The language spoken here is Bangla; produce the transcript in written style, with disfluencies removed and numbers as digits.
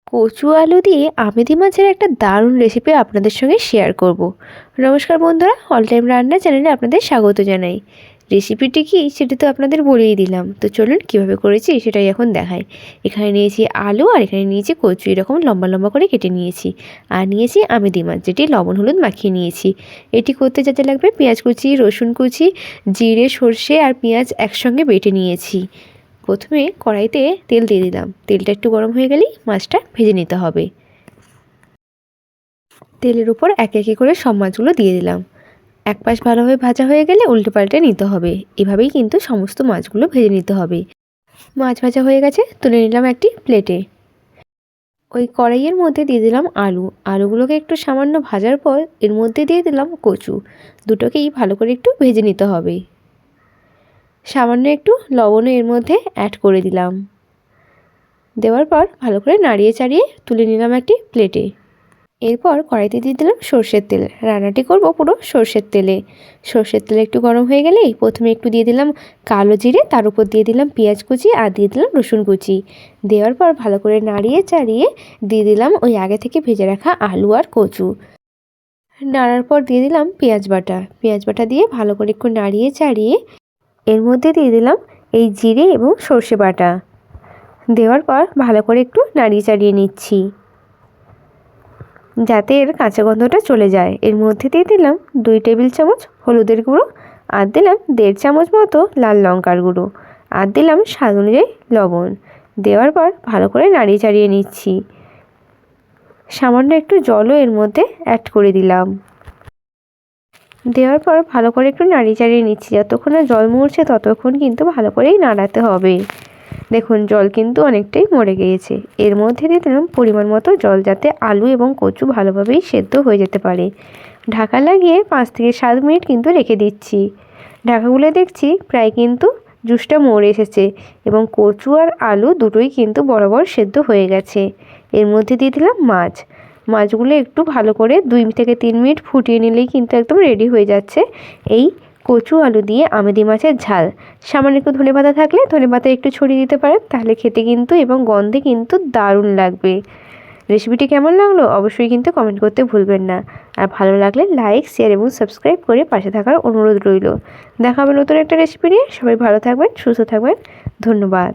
কচু আলু দিয়ে আমেদি মাছের একটা দারুণ রেসিপি আপনাদের সঙ্গে শেয়ার করব। নমস্কার বন্ধুরা, অল টাইম রান্না চ্যানেলে আপনাদের স্বাগত জানাই। রেসিপিটি কি সেটা তো আপনাদের বলেই দিলাম, তো চলুন কীভাবে করেছি সেটাই এখন দেখাই। এখানে নিয়েছি আলু আর এখানে নিয়েছি কচু, এরকম লম্বা লম্বা করে কেটে নিয়েছি। আর নিয়েছি আমেদি মাছ, যেটি লবণ হলুদ মাখিয়ে নিয়েছি। এটি করতে যাতে লাগবে পেঁয়াজ কুচি, রসুন কুচি, জিরে, সর্ষে আর পেঁয়াজ একসঙ্গে বেটে নিয়েছি। প্রথমে কড়াইতে তেল দিয়ে দিলাম। তেলটা একটু গরম হয়ে গেলেই মাছটা ভেজে নিতে হবে। তেলের উপর একে একে করে সব মাছগুলো দিয়ে দিলাম। এক পাশ ভালোভাবে ভাজা হয়ে গেলে উল্টে পাল্টে নিতে হবে। এভাবেই কিন্তু সমস্ত মাছগুলো ভেজে নিতে হবে। মাছ ভাজা হয়ে গেছে, তুলে নিলাম একটি প্লেটে। ওই কড়াইয়ের মধ্যে দিয়ে দিলাম আলু। আলুগুলোকে একটু সামান্য ভাজার পর এর মধ্যে দিয়ে দিলাম কচু। দুটোকেই ভালো করে একটু ভেজে নিতে হবে। সামান্য একটু লবণও এর মধ্যে অ্যাড করে দিলাম। দেওয়ার পর ভালো করে নাড়িয়ে চাড়িয়ে তুলে নিলাম একটি প্লেটে। এরপর কড়াইতে দিয়ে দিলাম সর্ষের তেল। রান্নাটি করব পুরো সর্ষের তেলে। সর্ষের তেল একটু গরম হয়ে গেলেই প্রথমে একটু দিয়ে দিলাম কালো জিরে, তার উপর দিয়ে দিলাম পেঁয়াজ কুচি আর দিয়ে দিলাম রসুন কুচি। দেওয়ার পর ভালো করে নাড়িয়ে চাড়িয়ে দিয়ে দিলাম ওই আগে থেকে ভেজে রাখা আলু আর কচু। নাড়ার পর দিয়ে দিলাম পেঁয়াজ বাটা। পেঁয়াজ বাটা দিয়ে ভালো করে একটু নাড়িয়ে চাড়িয়ে এর মধ্যে দিয়ে দিলাম এই জিরে এবং সর্ষে বাটা। দেওয়ার পর ভালো করে একটু নাড়িয়ে চাড়িয়ে নিচ্ছি যাতে এর কাঁচা গন্ধটা চলে যায়। এর মধ্যে দিয়ে দিলাম 2 টেবিল চামচ হলুদের গুঁড়ো, আর দিলাম 1.5 চামচ মতো লাল লঙ্কার গুঁড়ো, আর দিলাম স্বাদ অনুযায়ী লবণ। দেওয়ার পর ভালো করে নাড়িয়ে চাড়িয়ে নিচ্ছি। সামান্য একটু জলও এর মধ্যে অ্যাড করে দিলাম। দেওয়ার পর ভালো করে একটু নাড়িয়ে চাড়িয়ে নিচ্ছি। যতক্ষণ না জল মরছে ততক্ষণ কিন্তু ভালো করেই নাড়াতে হবে। দেখুন জল কিন্তু অনেকটাই মরে গিয়েছে। এর মধ্যে দিয়ে দিলাম পরিমাণ মতো জল, যাতে আলু এবং কচু ভালোভাবেই সেদ্ধ হয়ে যেতে পারে। ঢাকা লাগিয়ে 5 থেকে 7 মিনিট কিন্তু রেখে দিচ্ছি। ঢাকাগুলো দেখছি প্রায় কিন্তু জুসটা মরে এসেছে এবং কচু আর আলু দুটোই কিন্তু বরাবর সেদ্ধ হয়ে গেছে। এর মধ্যে দিয়ে দিলাম মাছ। মাছগুলো একটু ভালো করে 2 থেকে 3 মিনিট ফুটিয়ে নিলেই কিন্তু একদম রেডি হয়ে যাচ্ছে এই কচু আলু দিয়ে আমেদি মাছের ঝাল। সামান্য একটু ধনেপাতা থাকলে ধনেপাতা একটু ছড়িয়ে দিতে পারেন, তাহলে খেতে কিন্তু এবং গন্ধে কিন্তু দারুণ লাগবে। রেসিপিটি কেমন লাগলো অবশ্যই কিন্তু কমেন্ট করতে ভুলবেন না। আর ভালো লাগলে লাইক, শেয়ার এবং সাবস্ক্রাইব করে পাশে থাকার অনুরোধ রইল। দেখা হবে নতুন একটা রেসিপি নিয়ে। সবাই ভালো থাকবেন, সুস্থ থাকবেন। ধন্যবাদ।